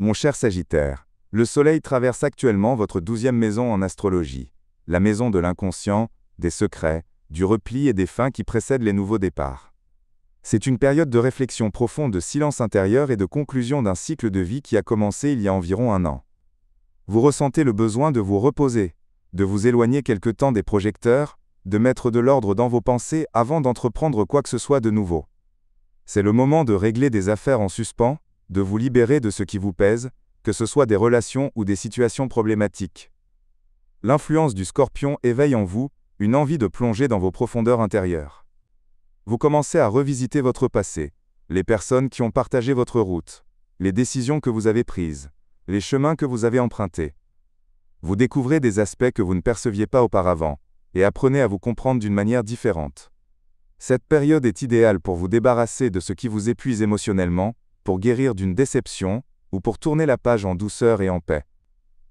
Mon cher Sagittaire, le Soleil traverse actuellement votre 12e maison en astrologie, la maison de l'inconscient, des secrets, du repli et des fins qui précèdent les nouveaux départs. C'est une période de réflexion profonde, de silence intérieur et de conclusion d'un cycle de vie qui a commencé il y a environ un an. Vous ressentez le besoin de vous reposer, de vous éloigner quelque temps des projecteurs, de mettre de l'ordre dans vos pensées avant d'entreprendre quoi que ce soit de nouveau. C'est le moment de régler des affaires en suspens, de vous libérer de ce qui vous pèse, que ce soit des relations ou des situations problématiques. L'influence du Scorpion éveille en vous une envie de plonger dans vos profondeurs intérieures. Vous commencez à revisiter votre passé, les personnes qui ont partagé votre route, les décisions que vous avez prises, les chemins que vous avez empruntés. Vous découvrez des aspects que vous ne perceviez pas auparavant, et apprenez à vous comprendre d'une manière différente. Cette période est idéale pour vous débarrasser de ce qui vous épuise émotionnellement, pour guérir d'une déception, ou pour tourner la page en douceur et en paix.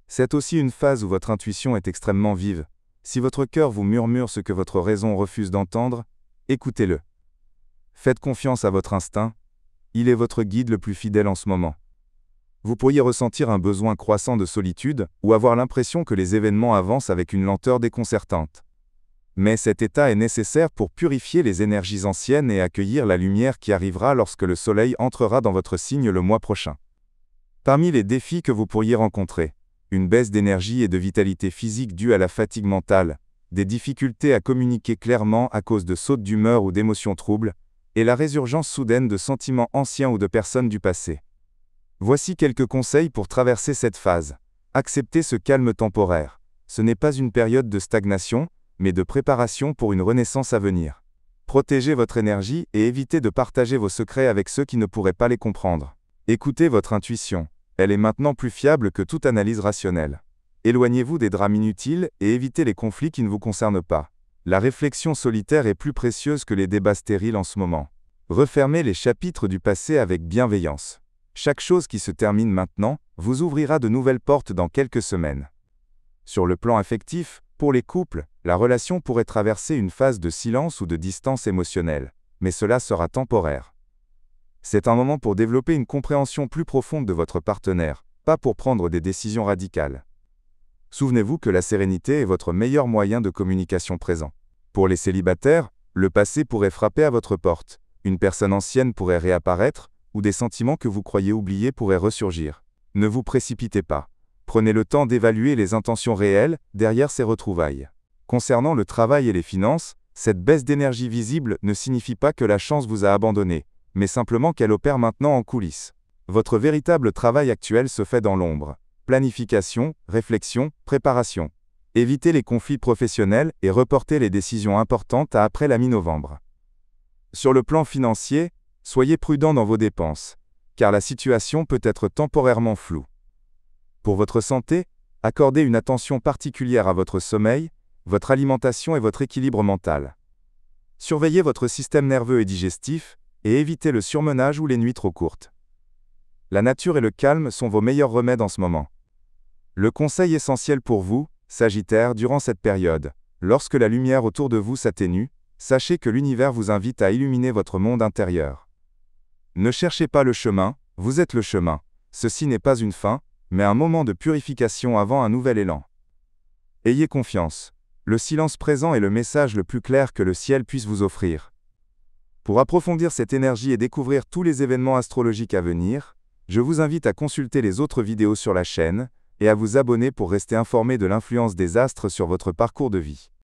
C'est aussi une phase où votre intuition est extrêmement vive. Si votre cœur vous murmure ce que votre raison refuse d'entendre, écoutez-le. Faites confiance à votre instinct, il est votre guide le plus fidèle en ce moment. Vous pourriez ressentir un besoin croissant de solitude, ou avoir l'impression que les événements avancent avec une lenteur déconcertante. Mais cet état est nécessaire pour purifier les énergies anciennes et accueillir la lumière qui arrivera lorsque le Soleil entrera dans votre signe le mois prochain. Parmi les défis que vous pourriez rencontrer, une baisse d'énergie et de vitalité physique due à la fatigue mentale, des difficultés à communiquer clairement à cause de sautes d'humeur ou d'émotions troubles, et la résurgence soudaine de sentiments anciens ou de personnes du passé. Voici quelques conseils pour traverser cette phase. Acceptez ce calme temporaire. Ce n'est pas une période de stagnation, mais de préparation pour une renaissance à venir. Protégez votre énergie et évitez de partager vos secrets avec ceux qui ne pourraient pas les comprendre. Écoutez votre intuition. Elle est maintenant plus fiable que toute analyse rationnelle. Éloignez-vous des drames inutiles et évitez les conflits qui ne vous concernent pas. La réflexion solitaire est plus précieuse que les débats stériles en ce moment. Refermez les chapitres du passé avec bienveillance. Chaque chose qui se termine maintenant vous ouvrira de nouvelles portes dans quelques semaines. Sur le plan affectif, pour les couples, la relation pourrait traverser une phase de silence ou de distance émotionnelle, mais cela sera temporaire. C'est un moment pour développer une compréhension plus profonde de votre partenaire, pas pour prendre des décisions radicales. Souvenez-vous que la sérénité est votre meilleur moyen de communication présent. Pour les célibataires, le passé pourrait frapper à votre porte, une personne ancienne pourrait réapparaître, ou des sentiments que vous croyez oubliés pourraient ressurgir. Ne vous précipitez pas. Prenez le temps d'évaluer les intentions réelles derrière ces retrouvailles. Concernant le travail et les finances, cette baisse d'énergie visible ne signifie pas que la chance vous a abandonné, mais simplement qu'elle opère maintenant en coulisses. Votre véritable travail actuel se fait dans l'ombre. Planification, réflexion, préparation. Évitez les conflits professionnels et reportez les décisions importantes à après la mi-novembre. Sur le plan financier, soyez prudent dans vos dépenses, car la situation peut être temporairement floue. Pour votre santé, accordez une attention particulière à votre sommeil, votre alimentation et votre équilibre mental. Surveillez votre système nerveux et digestif, et évitez le surmenage ou les nuits trop courtes. La nature et le calme sont vos meilleurs remèdes en ce moment. Le conseil essentiel pour vous, Sagittaire, durant cette période, lorsque la lumière autour de vous s'atténue, sachez que l'univers vous invite à illuminer votre monde intérieur. Ne cherchez pas le chemin, vous êtes le chemin. Ceci n'est pas une fin, mais un moment de purification avant un nouvel élan. Ayez confiance. Le silence présent est le message le plus clair que le ciel puisse vous offrir. Pour approfondir cette énergie et découvrir tous les événements astrologiques à venir, je vous invite à consulter les autres vidéos sur la chaîne, et à vous abonner pour rester informé de l'influence des astres sur votre parcours de vie.